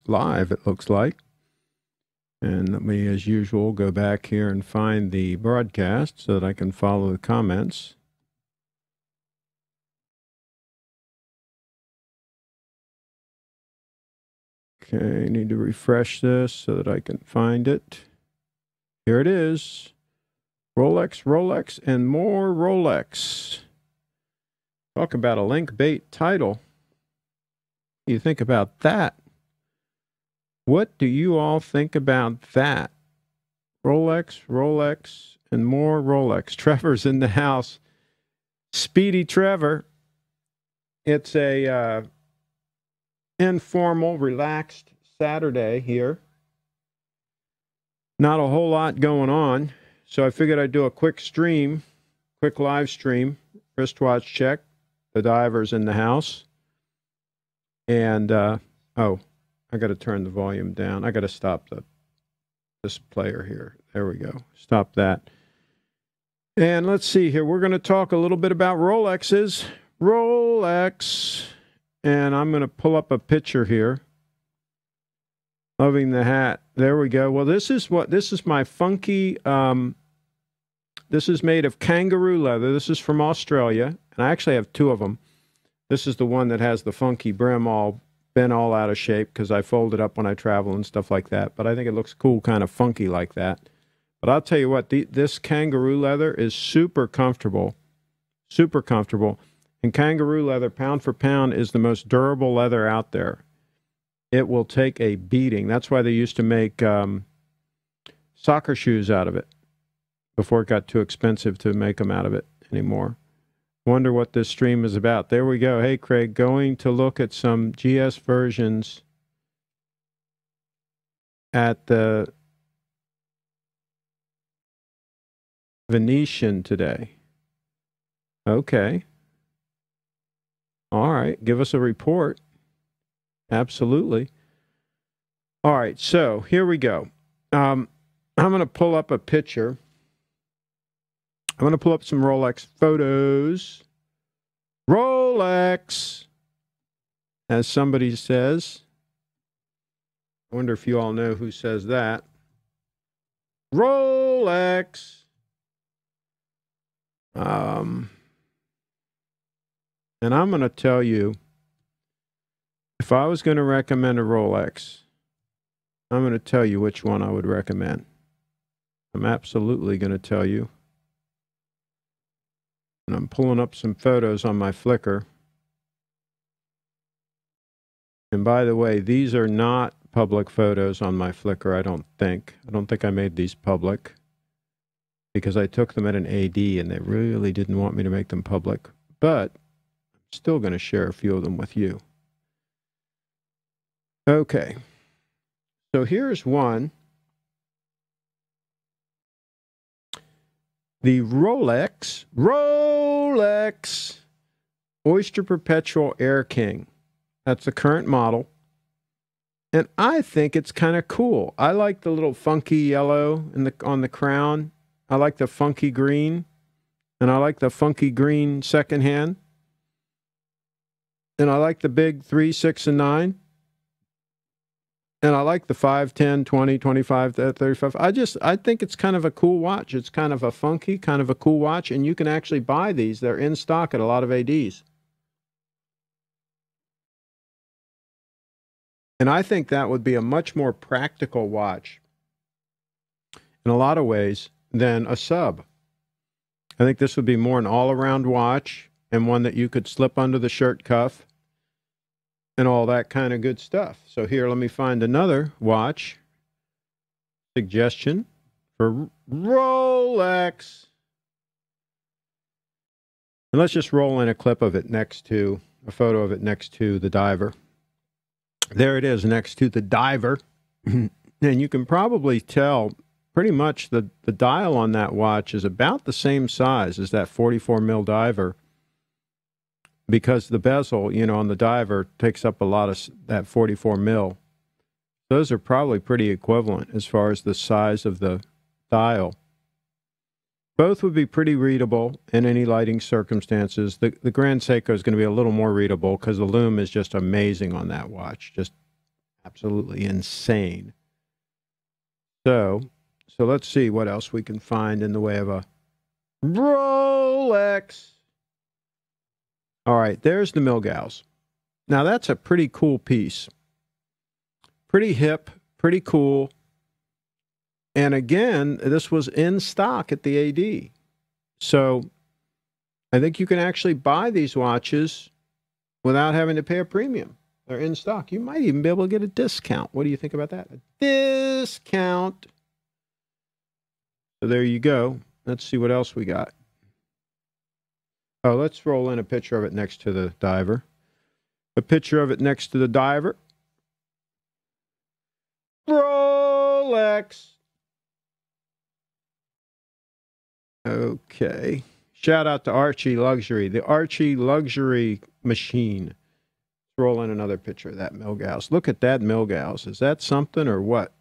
live, it looks like. And let me, as usual, go back here and find the broadcast so that I can follow the comments. Okay, I need to refresh this so that I can find it. Here it is. Rolex, Rolex, and more Rolex. Talk about a link bait title. What do you think about that? What do you all think about that? Rolex, Rolex, and more Rolex. Trevor's in the house. Speedy Trevor. It's a informal, relaxed Saturday here. Not a whole lot going on, so I figured I'd do a quick stream, quick live stream, wristwatch check. The diver's in the house. And, oh, I got to turn the volume down. I got to stop this player here. There we go. Stop that. And let's see here. We're going to talk a little bit about Rolexes. Rolex. And I'm going to pull up a picture here. Loving the hat. There we go. Well, this is my funky, this is made of kangaroo leather. This is from Australia. And I actually have two of them. This is the one that has the funky brim all bent all out of shape because I fold it up when I travel and stuff like that. But I think it looks cool, kind of funky like that. But I'll tell you what, this kangaroo leather is super comfortable. Super comfortable. And kangaroo leather, pound for pound, is the most durable leather out there. It will take a beating. That's why they used to make soccer shoes out of it before it got too expensive to make them out of it anymore. Wonder what this stream is about. There we go. Hey, Craig, going to look at some GS versions at the Venetian today. Okay. All right. Give us a report. Absolutely. All right. So here we go. I'm going to pull up a picture. I'm going to pull up some Rolex photos. Rolex, as somebody says. I wonder if you all know who says that. Rolex. And I'm going to tell you, if I was going to recommend a Rolex, I'm going to tell you which one I would recommend. I'm absolutely going to tell you. And I'm pulling up some photos on my Flickr. And by the way, these are not public photos on my Flickr, I don't think. I don't think I made these public because I took them at an AD and they really didn't want me to make them public. But I'm still going to share a few of them with you. Okay. So here's one. The Rolex Oyster Perpetual Air King. That's the current model. And I think it's kind of cool. I like the little funky yellow on the crown. I like the funky green. And I like the funky green second hand. And I like the big 3, 6, and 9. And I like the 5, 10, 20, 25, 35. I think it's kind of a cool watch. It's kind of a funky, kind of a cool watch. And you can actually buy these. They're in stock at a lot of ADs. And I think that would be a much more practical watch in a lot of ways than a sub. I think this would be more an all-around watch and one that you could slip under the shirt cuff and all that kind of good stuff. So here, let me find another watch suggestion for Rolex. And let's just roll in a clip of it next to, a photo of it next to the diver. There it is next to the diver. And you can probably tell pretty much the dial on that watch is about the same size as that 44 mil diver, because the bezel, you know, on the diver takes up a lot of that 44 mil. Those are probably pretty equivalent as far as the size of the dial. Both would be pretty readable in any lighting circumstances. The Grand Seiko is going to be a little more readable because the lume is just amazing on that watch. Just absolutely insane. So let's see what else we can find in the way of a Rolex. All right, there's the Milgauss. Now, that's a pretty cool piece. Pretty hip, pretty cool. And again, this was in stock at the AD. So I think you can actually buy these watches without having to pay a premium. They're in stock. You might even be able to get a discount. What do you think about that? A discount. So there you go. Let's see what else we got. Oh, let's roll in a picture of it next to the diver. A picture of it next to the diver. Rolex. Okay. Shout out to Archie Luxury, the Archie Luxury machine. Roll in another picture of that Milgauss. Look at that Milgauss. Is that something or what?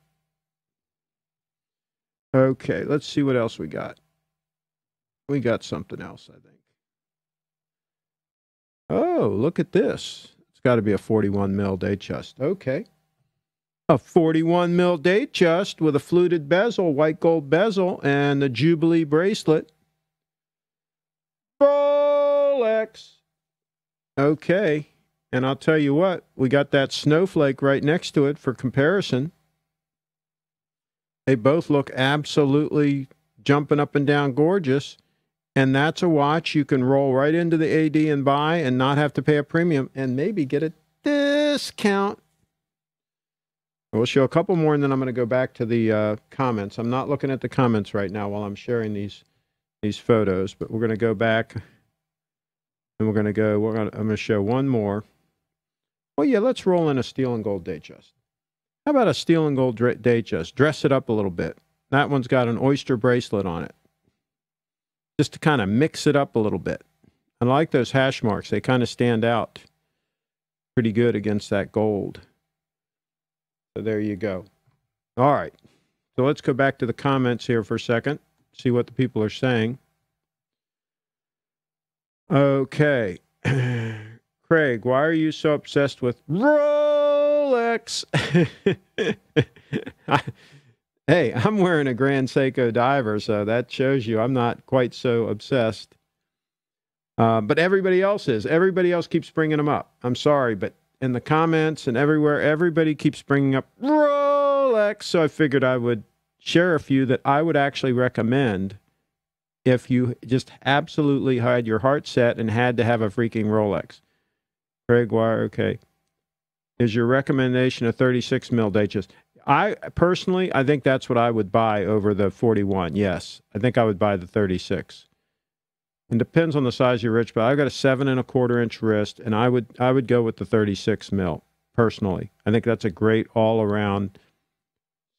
Okay, let's see what else we got. We got something else, I think. Oh, look at this. It's got to be a 41 mil Datejust. Okay. A 41 mil Datejust with a fluted bezel, white gold bezel, and the Jubilee bracelet. Rolex. Okay. And I'll tell you what, we got that snowflake right next to it for comparison. They both look absolutely jumping up and down gorgeous. And that's a watch you can roll right into the AD and buy and not have to pay a premium and maybe get a discount. We'll show a couple more and then I'm going to go back to the comments. I'm not looking at the comments right now while I'm sharing these photos, but we're going to go back and I'm going to show one more. Well, yeah, let's roll in a steel and gold Datejust. How about a steel and gold Datejust? Dress it up a little bit. That one's got an oyster bracelet on it. Just to kind of mix it up a little bit. I like those hash marks. They kind of stand out pretty good against that gold. So there you go. All right. So let's go back to the comments here for a second. See what the people are saying. Okay. Craig, why are you so obsessed with Rolex? Hey, I'm wearing a Grand Seiko diver, so that shows you I'm not quite so obsessed. But everybody else is. Everybody else keeps bringing them up. I'm sorry, but in the comments and everywhere, everybody keeps bringing up Rolex. So I figured I would share a few that I would actually recommend if you just absolutely had your heart set and had to have a freaking Rolex. Craig, why? Okay. Is your recommendation a 36 mil Datejust? I think that's what I would buy over the 41. Yes, I think I would buy the 36. It depends on the size of your wrist, but I've got a 7 1/4 inch wrist, and I would go with the 36 mil personally. I think that's a great all around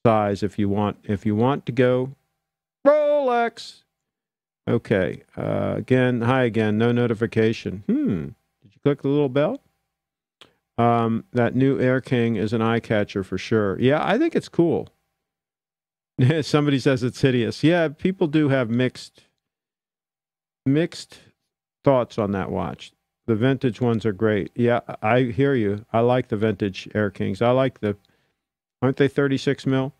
size if you want to go Rolex. Okay. Hi again. No notification. Did you click the little bell? That new Air King is an eye catcher for sure. Yeah, I think it's cool. Somebody says it's hideous. Yeah, people do have mixed thoughts on that watch. The vintage ones are great. Yeah, I hear you. I like the vintage Air Kings. Aren't they 36 mil?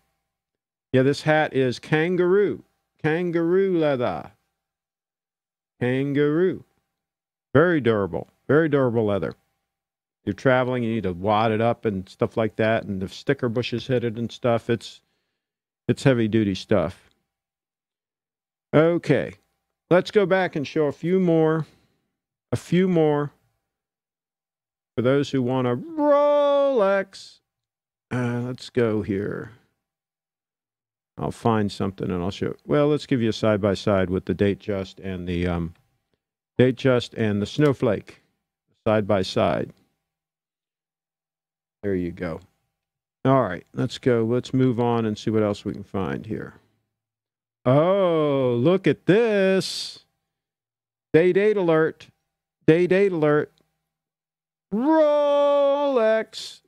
Yeah, this hat is kangaroo leather. Kangaroo. Very durable leather. You're traveling, you need to wad it up and stuff like that, and the sticker bushes hit it and stuff. It's heavy duty stuff. Okay, let's go back and show a few more for those who want a Rolex. Let's go here. I'll find something and I'll show. Well, let's give you a side by side with the Datejust and the Snowflake, side by side. There you go. All right, let's go. Let's move on and see what else we can find here. Oh, look at this. Day date alert. Rolex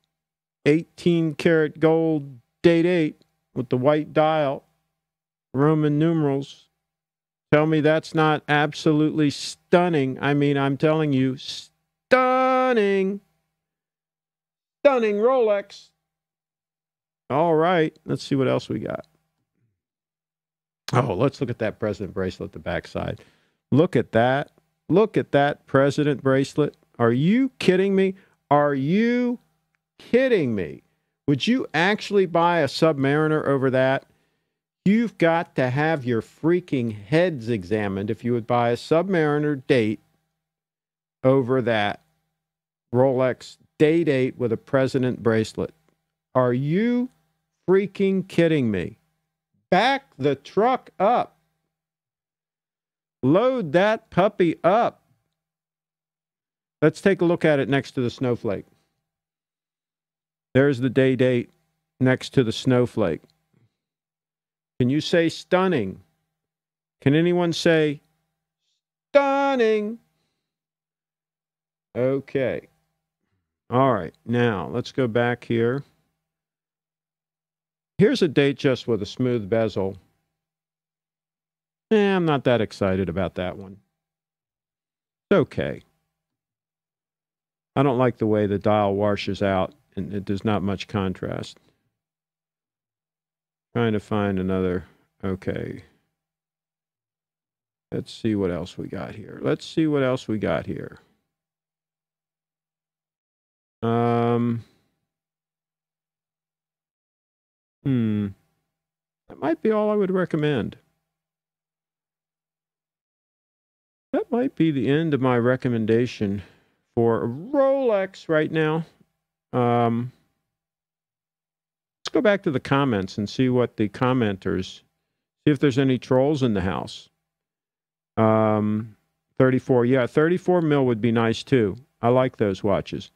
18 karat gold date 8 with the white dial, Roman numerals. Tell me that's not absolutely stunning. I mean, I'm telling you, stunning. Stunning Rolex. All right. Let's see what else we got. Oh, let's look at that president bracelet, the backside. Look at that. Look at that president bracelet. Are you kidding me? Are you kidding me? Would you actually buy a Submariner over that? You've got to have your freaking heads examined if you would buy a Submariner date over that Rolex date with a president bracelet. Are you freaking kidding me? Back the truck up. Load that puppy up. Let's take a look at it next to the snowflake. There's the date next to the snowflake. Can you say stunning? Can anyone say stunning? Okay. All right. Now, let's go back here. Here's a Datejust with a smooth bezel. I'm not that excited about that one. It's okay. I don't like the way the dial washes out, and there's not much contrast. Trying to find another. Okay. Let's see what else we got here. That might be all I would recommend. That might be the end of my recommendation for a Rolex right now. Let's go back to the comments and see what the commenters, see if there's any trolls in the house. 34, yeah, 34 mil would be nice too. I like those watches.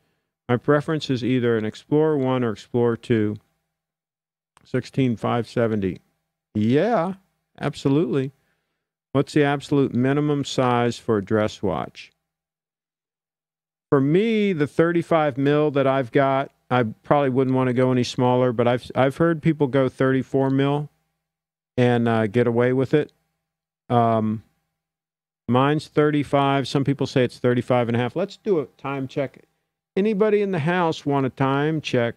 My preference is either an Explorer 1 or Explorer 2. 16,570. Yeah, absolutely. What's the absolute minimum size for a dress watch? For me, the 35 mil that I've got, I probably wouldn't want to go any smaller, but I've heard people go 34 mil and get away with it. Mine's 35. Some people say it's 35 and a half. Let's do a time check. Anybody in the house want a time check?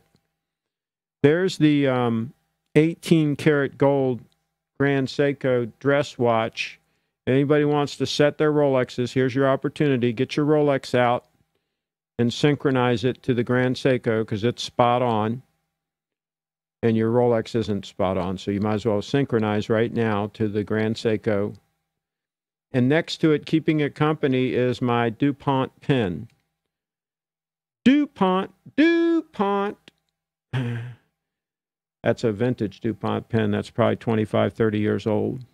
There's the 18 karat gold Grand Seiko dress watch. Anybody wants to set their Rolexes, here's your opportunity. Get your Rolex out and synchronize it to the Grand Seiko because it's spot on. And your Rolex isn't spot on, so you might as well synchronize right now to the Grand Seiko. And next to it, keeping it company, is my DuPont pen. DuPont. That's a vintage DuPont pen. That's probably 25, 30 years old.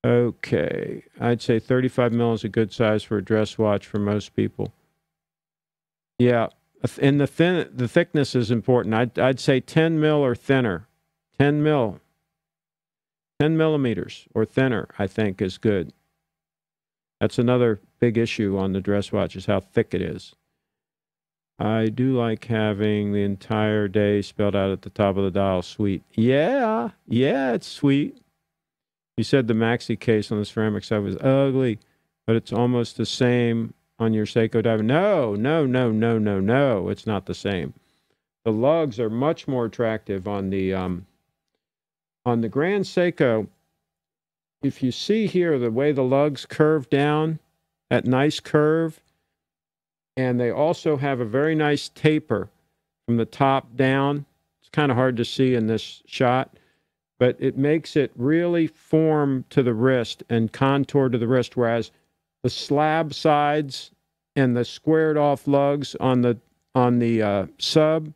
Okay. I'd say 35 mil is a good size for a dress watch for most people. Yeah. And the thickness is important. I'd say 10 mil or thinner. 10 millimeters or thinner, I think, is good. That's another big issue on the dress watch is how thick it is. I do like having the entire day spelled out at the top of the dial. Sweet. Yeah, it's sweet. You said the maxi case on the ceramic side was ugly, but it's almost the same on your Seiko diver. No. It's not the same. The lugs are much more attractive on the Grand Seiko. If you see here the way the lugs curve down, that nice curve, and they also have a very nice taper from the top down. It's kind of hard to see in this shot, but it makes it really form to the wrist and contour to the wrist, whereas the slab sides and the squared off lugs on the sub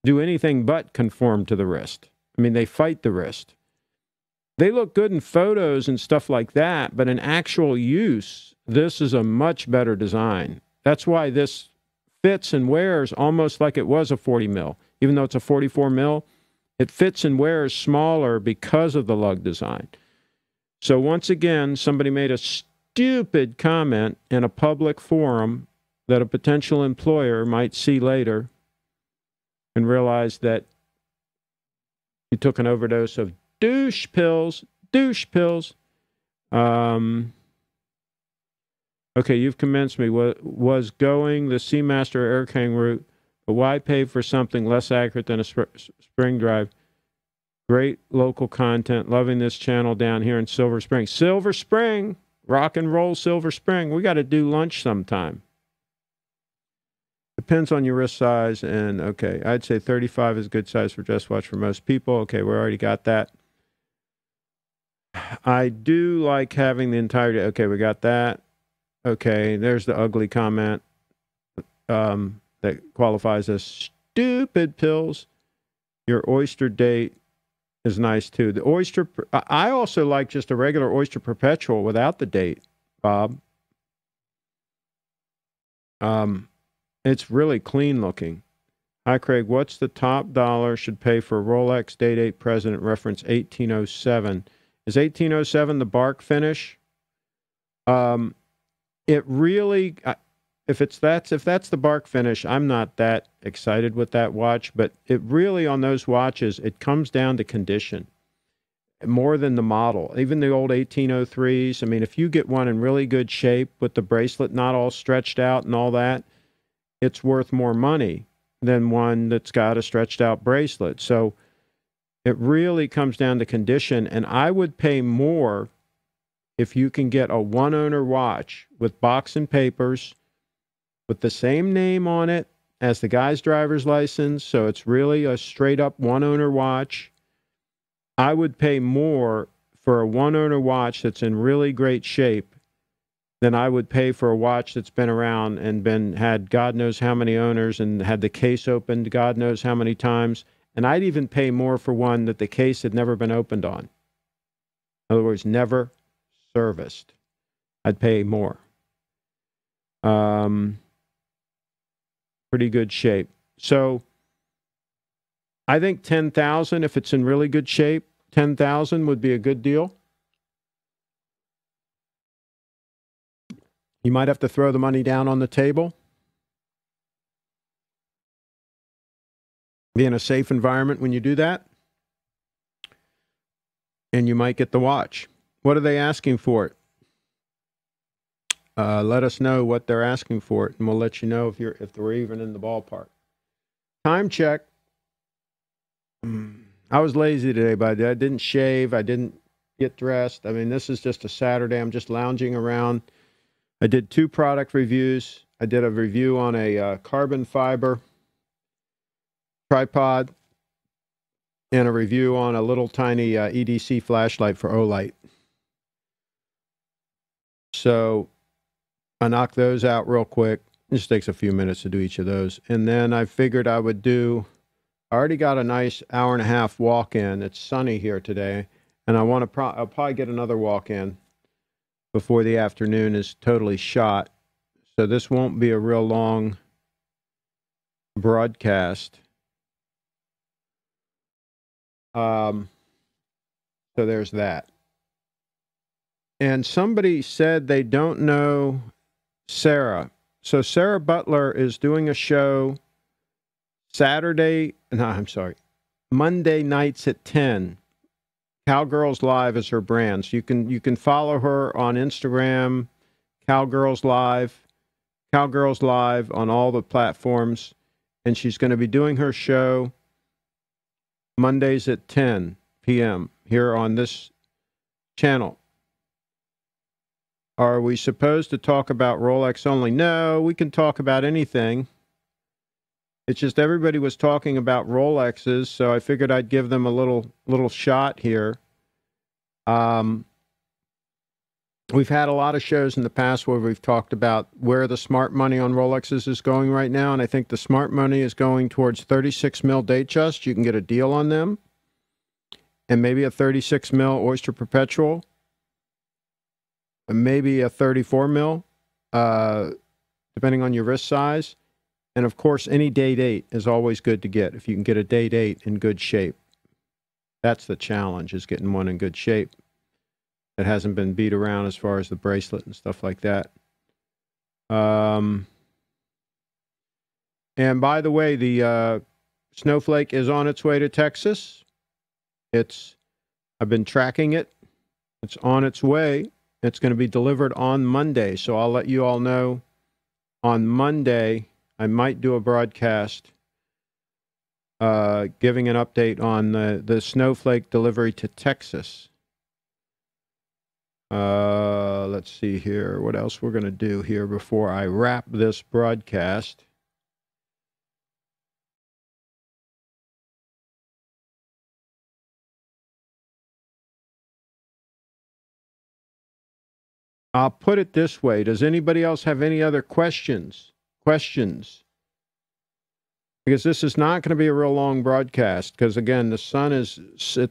do anything but conform to the wrist. I mean, they fight the wrist. They look good in photos and stuff like that, but in actual use, this is a much better design. That's why this fits and wears almost like it was a 40 mil. Even though it's a 44 mil, it fits and wears smaller because of the lug design. So once again, somebody made a stupid comment in a public forum that a potential employer might see later and realize that you took an overdose of douche pills. Okay, you've convinced me. Was going the Seamaster Air King route but why pay for something less accurate than a spring drive? Great local content. Loving this channel down here in Silver Spring. Silver Spring, rock and roll Silver Spring. We got to do lunch sometime. Depends on your wrist size. And okay, I'd say 35 is good size for dress watch for most people. Okay, we already got that. I do like having the entirety. Okay, we got that. Okay, there's the ugly comment that qualifies as stupid pills. Your oyster date is nice too. The oyster, I also like just a regular oyster perpetual without the date, Bob. It's really clean looking. Hi, Craig. What's the top dollar should pay for a Rolex Date 8 President reference 1807? Is 1807 the bark finish? It really, if that's the bark finish, I'm not that excited with that watch, but it really, on those watches, it comes down to condition more than the model. Even the old 1803s, I mean, if you get one in really good shape with the bracelet not all stretched out and all that, it's worth more money than one that's got a stretched out bracelet. So it really comes down to condition, and I would pay more if you can get a one-owner watch with box and papers with the same name on it as the guy's driver's license, so it's really a straight-up one-owner watch. I would pay more for a one-owner watch that's in really great shape than I would pay for a watch that's been around and had God knows how many owners and had the case opened God knows how many times. And I'd even pay more for one that the case had never been opened on. In other words, never serviced. I'd pay more. Pretty good shape. So I think 10,000, if it's in really good shape, 10,000 would be a good deal. You might have to throw the money down on the table. Be in a safe environment when you do that. And you might get the watch. What are they asking for it? Let us know what they're asking for it, and we'll let you know if we're even in the ballpark. Time check. I was lazy today, but I didn't shave. I didn't get dressed. I mean, this is just a Saturday. I'm just lounging around. I did 2 product reviews. I did a review on a carbon fiber tripod and a review on a little tiny EDC flashlight for Olight. So I knocked those out real quick. It just takes a few minutes to do each of those. And then I figured I already got a nice hour and a half walk-in. It's sunny here today. And I'll probably get another walk-in before the afternoon is totally shot. So this won't be a real long broadcast. So there's that. And somebody said they don't know Sarah. So Sarah Butler is doing a show Monday nights at 10. Cowgirls Live is her brand. So you can follow her on Instagram, Cowgirls Live on all the platforms. And she's going to be doing her show Mondays at 10 p.m. here on this channel. Are we supposed to talk about Rolex only? No, we can talk about anything. It's just everybody was talking about Rolexes, so I figured I'd give them a little shot here. We've had a lot of shows in the past where we've talked about where the smart money on Rolexes is going right now, and I think the smart money is going towards 36 mil Datejust. You can get a deal on them, and maybe a 36 mil Oyster Perpetual, and maybe a 34 mil, depending on your wrist size. And of course, any Date 8 is always good to get if you can get a Date 8 in good shape. That's the challenge, is getting one in good shape that hasn't been beat around as far as the bracelet and stuff like that. And by the way, the Snowflake is on its way to Texas. I've been tracking it. It's on its way. It's going to be delivered on Monday. So I'll let you all know on Monday. I might do a broadcast giving an update on the snowflake delivery to Texas. Let's see here. What else we're going to do here before I wrap this broadcast? I'll put it this way. Does anybody else have any other questions? Questions? Because this is not going to be a real long broadcast. Because again, it's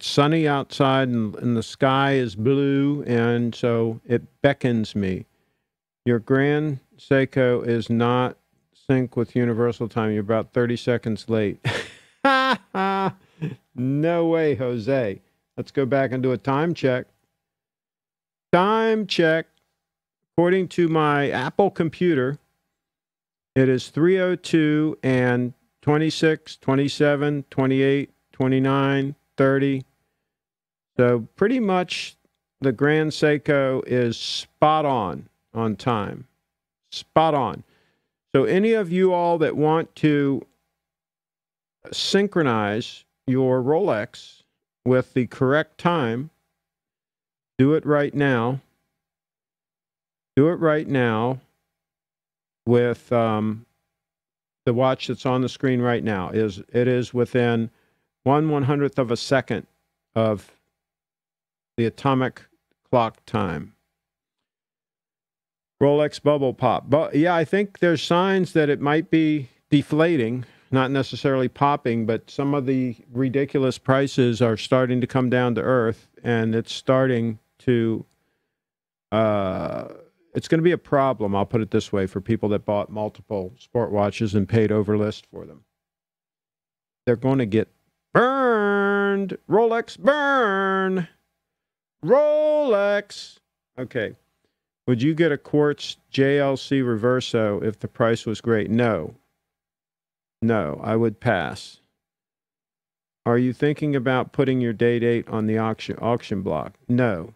sunny outside and the sky is blue, and so it beckons me. Your Grand Seiko is not sync with Universal Time. You're about 30 seconds late. No way, Jose. Let's go back and do a time check. Time check. According to my Apple computer, it is 3:02 and 26, 27, 28, 29, 30. So pretty much the Grand Seiko is spot on time. Spot on. So any of you all that want to synchronize your Rolex with the correct time, do it right now. Do it right now with the watch that's on the screen right now. It is within 1/100th of a second of the atomic clock time. Rolex bubble pop. But yeah, I think there's signs that it might be deflating, not necessarily popping, but some of the ridiculous prices are starting to come down to earth, and it's starting to it's going to be a problem, I'll put it this way, for people that bought multiple sport watches and paid over list for them. They're going to get burned. Rolex burn. Rolex. Okay. Would you get a quartz JLC Reverso if the price was great? No. No, I would pass. Are you thinking about putting your date on the auction block? No.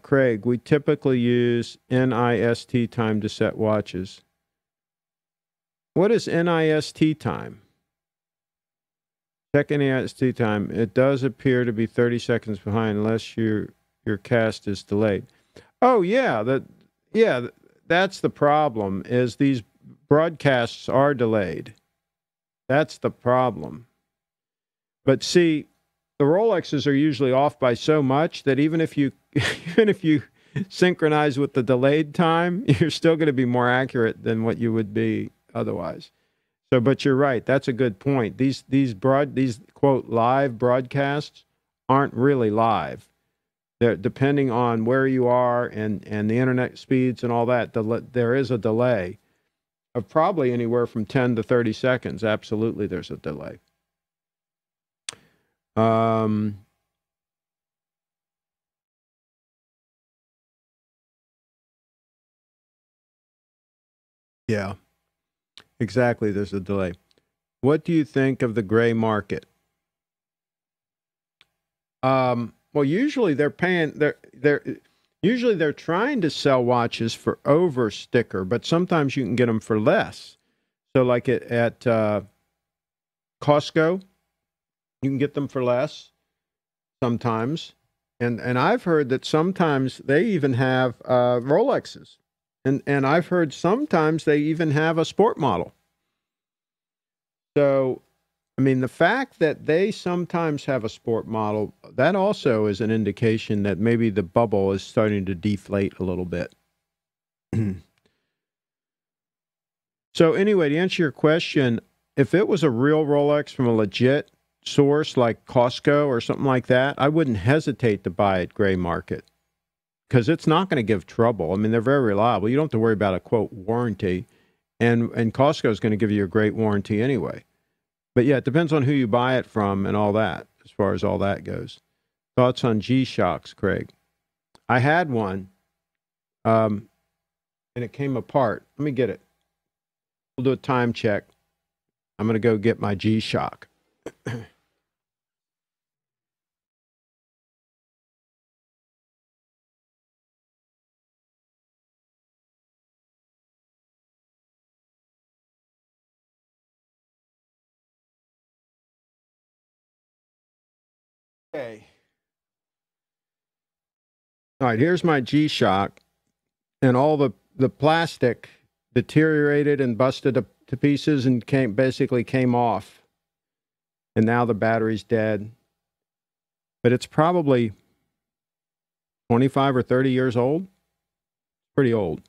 Craig, we typically use NIST time to set watches. What is NIST time? Check NIST time. It does appear to be 30 seconds behind unless your cast is delayed. Oh, yeah. That's the problem, is these broadcasts are delayed. That's the problem. But see, the Rolexes are usually off by so much that even if you synchronize with the delayed time, you're still going to be more accurate than what you would be otherwise. So, but you're right. That's a good point. These quote live broadcasts aren't really live. They're depending on where you are and the internet speeds and all that. There is a delay of probably anywhere from 10 to 30 seconds. Absolutely, there's a delay. Yeah, exactly. There's a delay. What do you think of the gray market? Well, usually they're trying to sell watches for over sticker, but sometimes you can get them for less. So like at Costco, you can get them for less sometimes. And I've heard that sometimes they even have Rolexes. And I've heard sometimes they even have a sport model. So, I mean, the fact that they sometimes have a sport model, that also is an indication that maybe the bubble is starting to deflate a little bit. So anyway, to answer your question, if it was a real Rolex from a legit source like Costco or something like that, I wouldn't hesitate to buy it gray market because it's not going to give trouble. I mean, they're very reliable. You don't have to worry about a, quote, warranty. And Costco is going to give you a great warranty anyway. But yeah, it depends on who you buy it from and all that, as far as all that goes. Thoughts on G-Shocks, Craig? I had one, and it came apart. Let me get it. We'll do a time check. I'm going to go get my G-Shock. Okay. All right, here's my G-Shock, and all the plastic deteriorated and busted to pieces and basically came off. And now the battery's dead. But it's probably 25 or 30 years old. Pretty old.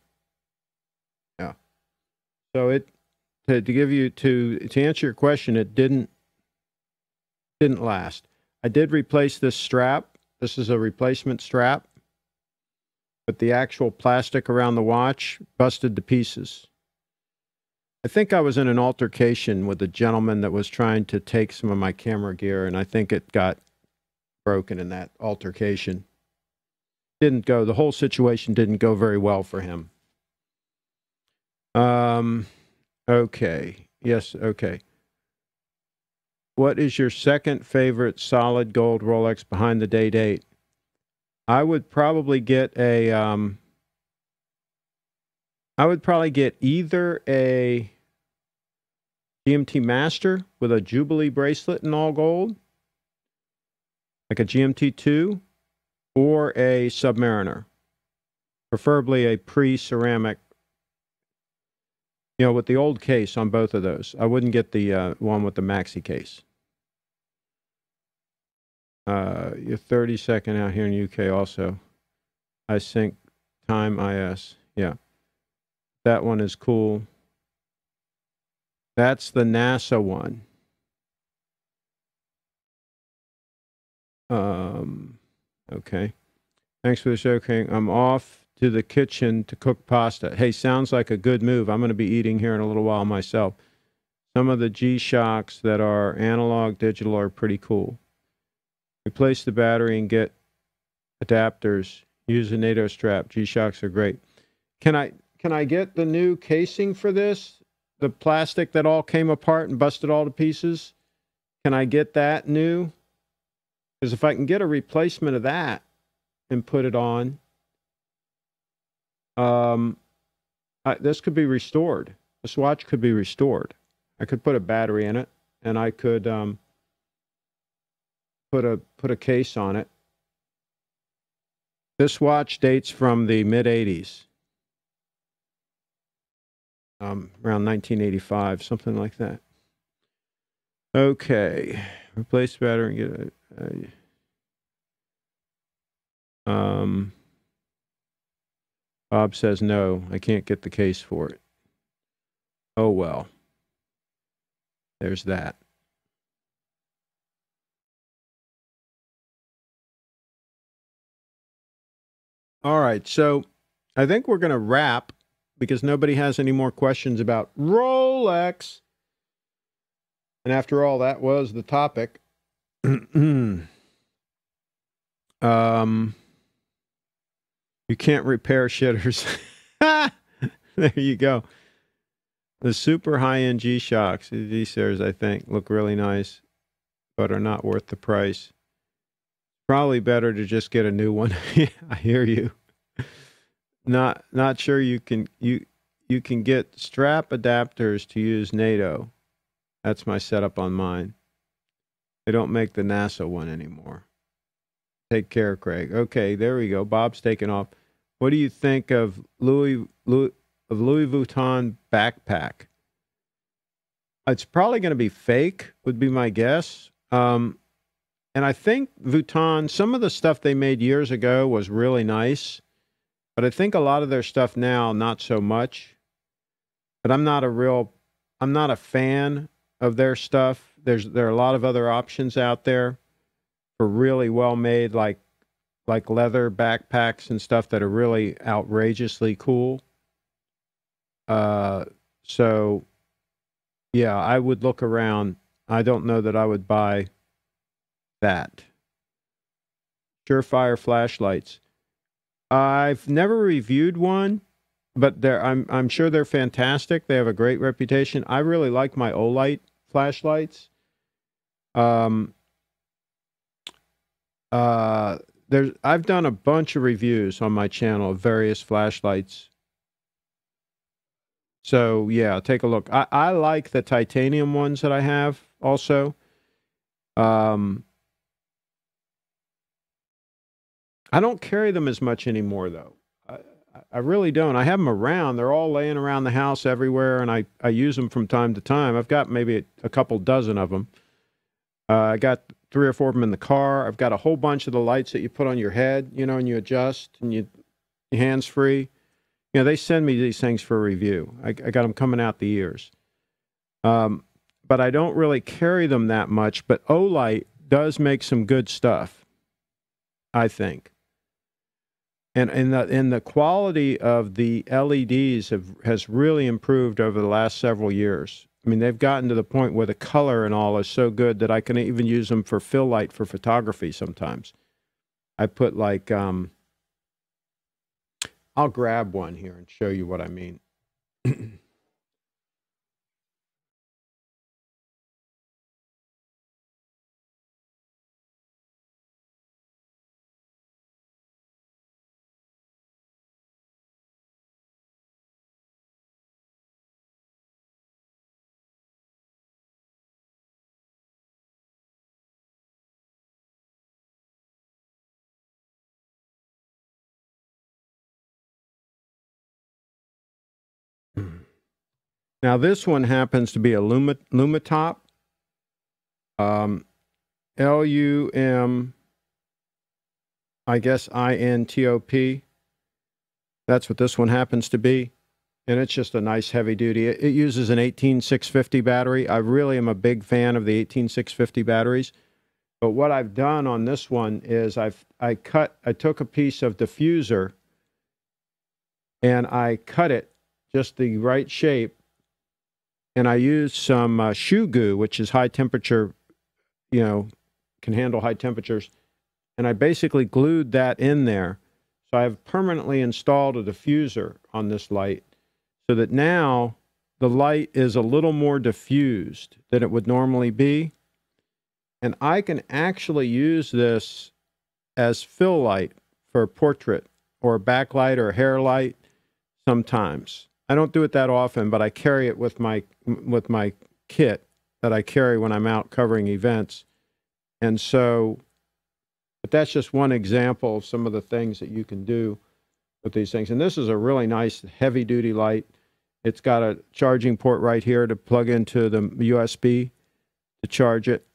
Yeah. So to give you to answer your question, it didn't last. I did replace this strap. This is a replacement strap, but the actual plastic around the watch busted to pieces. I think I was in an altercation with a gentleman that was trying to take some of my camera gear, and I think it got broken in that altercation. The whole situation didn't go very well for him. Okay. Yes, okay. What is your second favorite solid gold Rolex behind the date? I would probably get either a GMT Master with a Jubilee bracelet in all gold, like a GMT2, or a Submariner, preferably a pre-ceramic, with the old case on both of those. I wouldn't get the one with the maxi case. You're 32nd out here in UK also. I sync time IS. Yeah. That one is cool. That's the NASA one. Okay. Thanks for the show, King. I'm off to the kitchen to cook pasta. Hey, sounds like a good move. I'm going to be eating here in a little while myself. Some of the G-Shocks that are analog digital are pretty cool. Replace the battery and get adapters. Use a NATO strap. G-Shocks are great. Can I get the new casing for this? The plastic that all came apart and busted all to pieces? Can I get that new? Because if I can get a replacement of that and put it on, this could be restored. This watch could be restored. I could put a battery in it, and I could put a case on it. This watch dates from the mid-'80s, around 1985, something like that. Okay, replace battery and get it. Bob says no, I can't get the case for it. Oh well. There's that. All right, so I think we're going to wrap because nobody has any more questions about Rolex. And after all, that was the topic. You can't repair shitters. There you go. The super high-end G-Shocks, these shares, I think, look really nice, but are not worth the price. Probably better to just get a new one. I hear you. Not sure you can get strap adapters to use NATO. That's my setup on mine. They don't make the NASA one anymore. Take care, Craig. Okay, there we go. Bob's taking off. What do you think of Louis Vuitton backpack? It's probably going to be fake, would be my guess. And I think Vuitton, some of the stuff they made years ago was really nice, but I think a lot of their stuff now, not so much. But I'm not a fan of their stuff. There are a lot of other options out there for really well made, like leather backpacks and stuff that are really outrageously cool. So yeah, I would look around. I don't know that I would buy that. Surefire flashlights. I've never reviewed one, but I'm sure they're fantastic. They have a great reputation. I really like my Olight flashlights. I've done a bunch of reviews on my channel of various flashlights. So yeah, take a look. I like the titanium ones that I have also. I don't carry them as much anymore, though. I really don't. I have them around. They're all laying around the house everywhere, and I use them from time to time. I've got maybe a couple dozen of them. I got 3 or 4 of them in the car. I've got a whole bunch of the lights that you put on your head, you know, and you adjust, and your hands free. You know, they send me these things for review. I got them coming out the ears. But I don't really carry them that much. But Olight does make some good stuff, I think. And the quality of the LEDs has really improved over the last several years. I mean, they've gotten to the point where the color and all is so good that I can even use them for fill light for photography sometimes. I put like, I'll grab one here and show you what I mean. Now, this one happens to be a Lumitop. Lum, I guess INTOP. That's what this one happens to be. And it's just a nice heavy duty. It uses an 18650 battery. I really am a big fan of the 18650 batteries. But what I've done on this one is I took a piece of diffuser and I cut it just the right shape. And I used some shoe goo, which is high temperature, you know, can handle high temperatures. And I basically glued that in there. So I've permanently installed a diffuser on this light so that now the light is a little more diffused than it would normally be. And I can actually use this as fill light for a portrait or a backlight or a hair light sometimes. I don't do it that often, but I carry it with my kit that I carry when I'm out covering events. And so, but that's just one example of some of the things that you can do with these things. And this is a really nice heavy duty light. It's got a charging port right here to plug into the USB to charge it.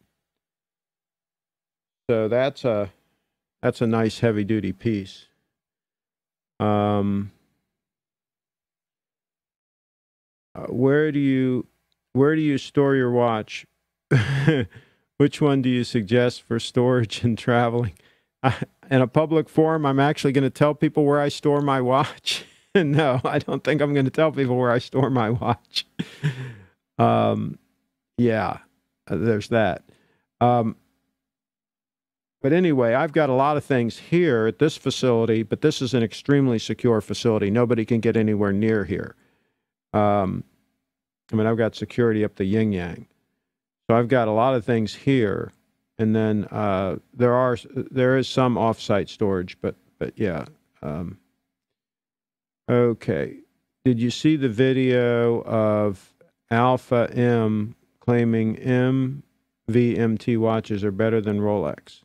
So that's a nice heavy duty piece. Where do you store your watch? Which one do you suggest for storage and traveling? In a public forum, I'm actually going to tell people where I store my watch. No, I don't think I'm going to tell people where I store my watch. Yeah, there's that. But anyway, I've got a lot of things here at this facility, but this is an extremely secure facility. Nobody can get anywhere near here. I mean, I've got security up the yin-yang. So I've got a lot of things here. And then there is some off-site storage, but yeah. Okay. Did you see the video of Alpha M claiming MVMT watches are better than Rolex?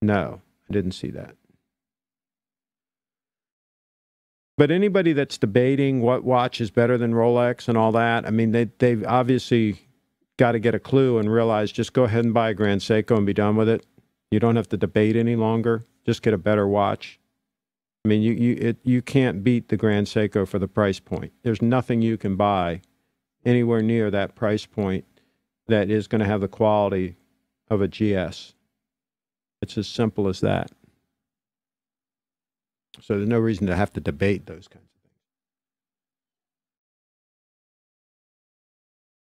No, I didn't see that. But anybody that's debating what watch is better than Rolex and all that, I mean, they've obviously got to get a clue and realize just go ahead and buy a Grand Seiko and be done with it. You don't have to debate any longer. Just get a better watch. I mean, you can't beat the Grand Seiko for the price point. There's nothing you can buy anywhere near that price point that is going to have the quality of a GS. It's as simple as that. So there's no reason to have to debate those kinds of things.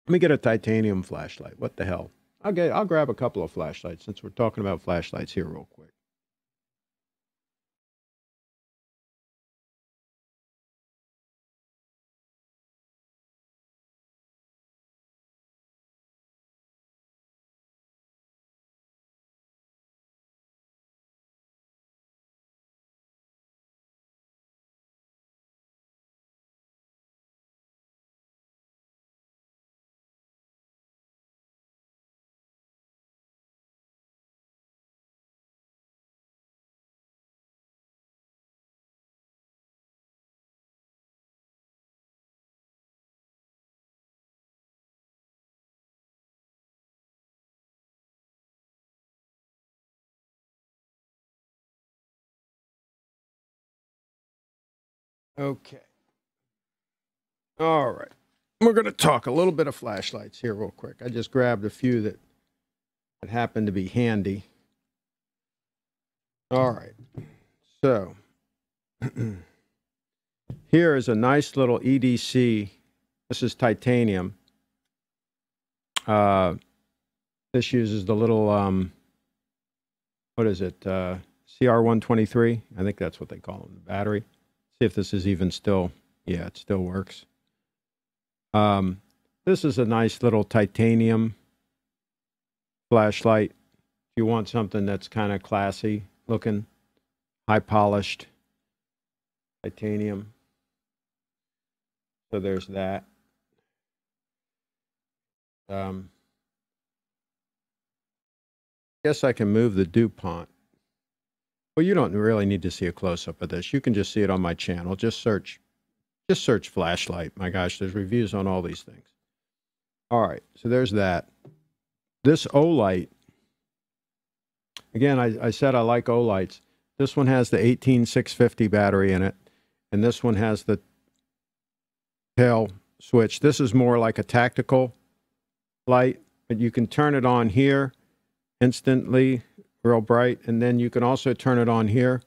Let me get a titanium flashlight. What the hell? I'll grab a couple of flashlights since we're talking about flashlights here real quick. Okay. All right. We're going to talk a little bit of flashlights here real quick. I just grabbed a few that happen to be handy. All right. So here is a nice little EDC. This is titanium. This uses the little, what is it? CR123. I think that's what they call them, the battery. See if this is even still, yeah, it still works. This is a nice little titanium flashlight. If you want something that's kind of classy looking, high polished titanium. So there's that. Guess I can move the DuPont. Well, you don't really need to see a close-up of this. You can just see it on my channel. Just search flashlight. My gosh, there's reviews on all these things. All right, so there's that. This Olight, again, I said I like Olights. This one has the 18650 battery in it, and this one has the tail switch. This is more like a tactical light, but you can turn it on here instantly, real bright, and then you can also turn it on here.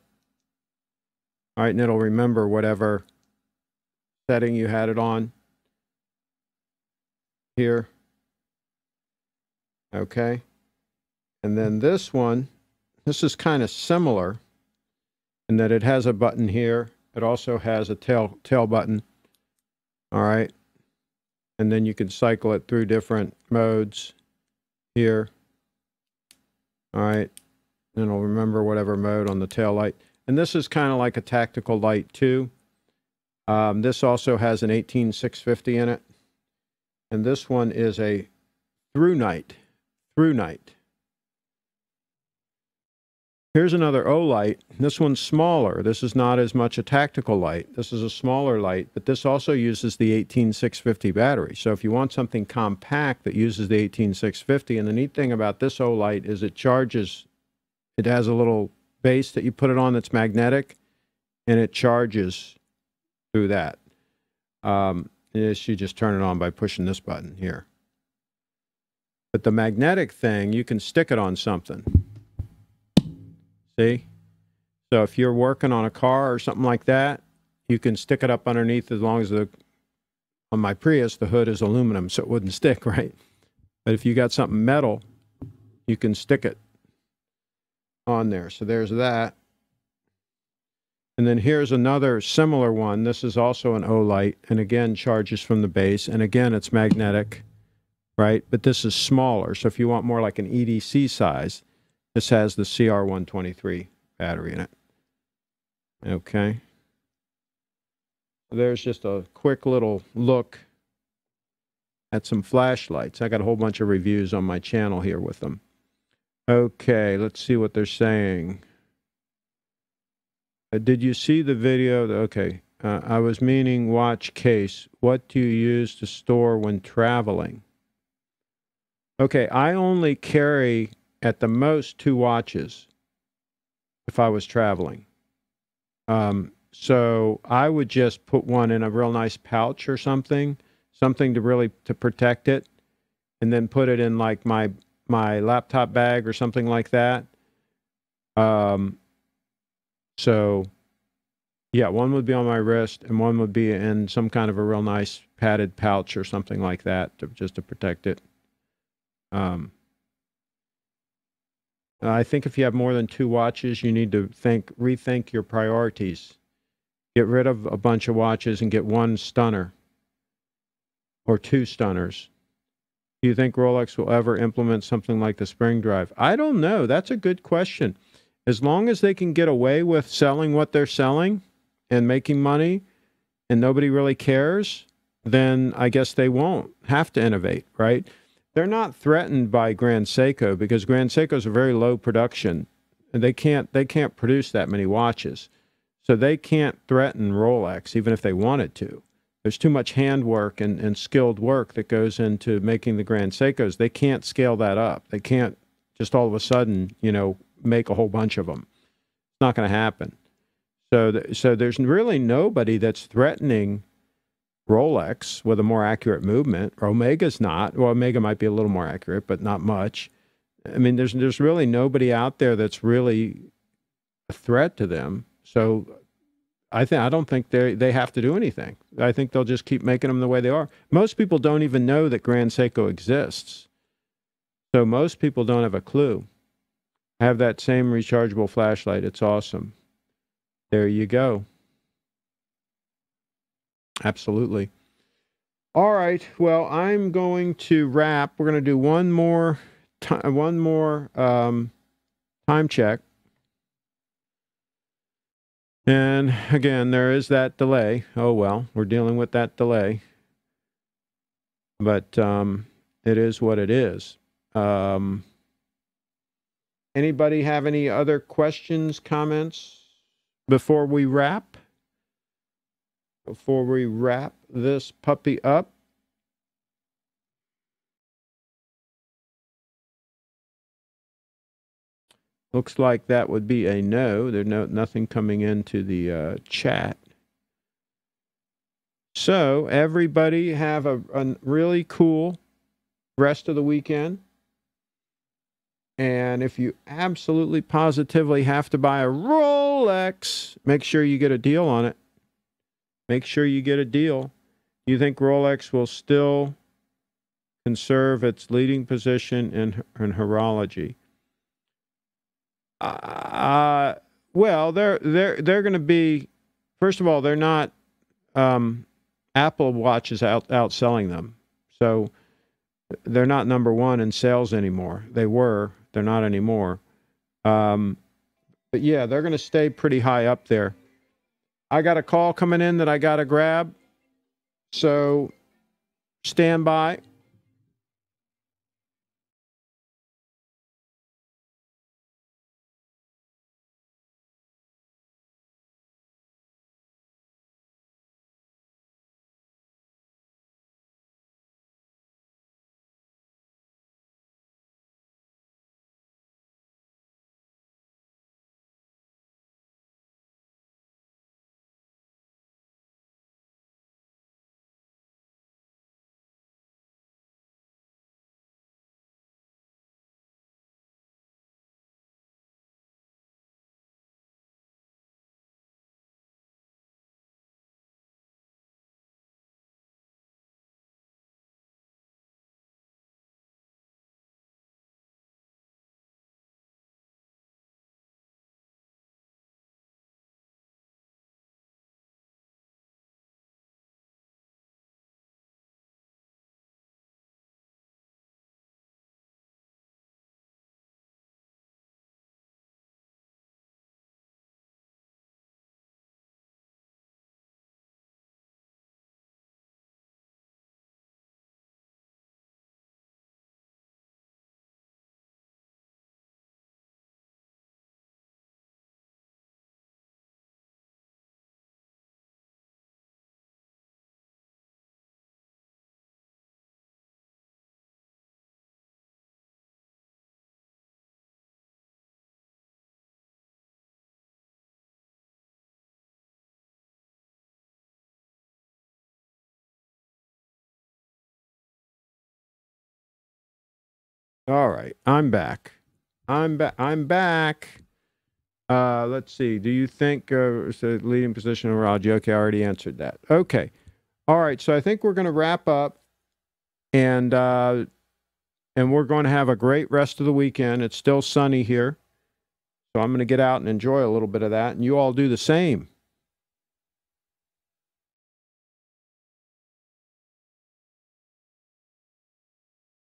All right, and it'll remember whatever setting you had it on here. Okay. And then this one, this is kind of similar in that it has a button here. It also has a tail button. All right. And then you can cycle it through different modes here. All right. And it'll remember whatever mode on the tail light. And this is kind of like a tactical light too. This also has an 18650 in it. And this one is a through night. Here's another Olight. This one's smaller. This is not as much a tactical light. This is a smaller light, but this also uses the 18650 battery. So if you want something compact that uses the 18650, and the neat thing about this Olight is it charges, it has a little base that you put it on that's magnetic, and it charges through that. You just turn it on by pushing this button here. But the magnetic thing, you can stick it on something. See? So if you're working on a car or something like that, you can stick it up underneath as long as on my Prius, the hood is aluminum, so it wouldn't stick, right? But if you got something metal, you can stick it on there. So there's that. And then here's another similar one. This is also an Olight, and again, charges from the base. And again, it's magnetic, right? But this is smaller. So if you want more like an EDC size, this has the CR123 battery in it. Okay. There's just a quick little look at some flashlights. I got a whole bunch of reviews on my channel here with them. Okay, let's see what they're saying. Did you see the video? Okay. I was meaning watch case. What do you use to store when traveling? Okay, I only carry at the most 2 watches if I was traveling. So I would just put one in a real nice pouch or something to protect it, and then put it in like my laptop bag or something like that. So yeah, one would be on my wrist and one would be in some kind of a real nice padded pouch or something like that just to protect it. I think if you have more than 2 watches, you need to rethink your priorities. Get rid of a bunch of watches and get 1 stunner or 2 stunners. Do you think Rolex will ever implement something like the spring drive? I don't know. That's a good question. As long as they can get away with selling what they're selling and making money and nobody really cares, then I guess they won't have to innovate, right? They're not threatened by Grand Seiko because Grand Seiko is a very low production, and they can't produce that many watches. So they can't threaten Rolex even if they wanted to. There's too much handwork and skilled work that goes into making the Grand Seikos. They can't scale that up. They can't just all of a sudden, make a whole bunch of them. It's not going to happen. So there's really nobody that's threatening Rolex with a more accurate movement. Omega's not. Well, Omega might be a little more accurate, but not much. I mean, there's really nobody out there that's really a threat to them. So I don't think they have to do anything. I think they'll just keep making them the way they are. Most people don't even know that Grand Seiko exists. So most people don't have a clue. I have that same rechargeable flashlight. It's awesome. There you go. Absolutely. All right. Well, I'm going to wrap. We're going to do one more time check. And again, there is that delay. Oh, well, we're dealing with that delay. But it is what it is. Anybody have any other questions, comments before we wrap? Before we wrap this puppy up? Looks like that would be a no. There's nothing coming into the chat. So everybody have a really cool rest of the weekend. And if you absolutely positively have to buy a Rolex, make sure you get a deal on it. Make sure you get a deal. Do you think Rolex will still conserve its leading position in horology? Well, they're going to be. First of all, they're not. Apple Watch is outselling them, so they're not number one in sales anymore. They were. They're not anymore. But yeah, they're going to stay pretty high up there. I got a call coming in that I got to grab, so stand by. All right, I'm back. I'm back. Let's see. Do you think it's a leading position in horology? Okay, I already answered that. Okay. All right. So I think we're going to wrap up, and we're going to have a great rest of the weekend. It's still sunny here, so I'm going to get out and enjoy a little bit of that, and you all do the same.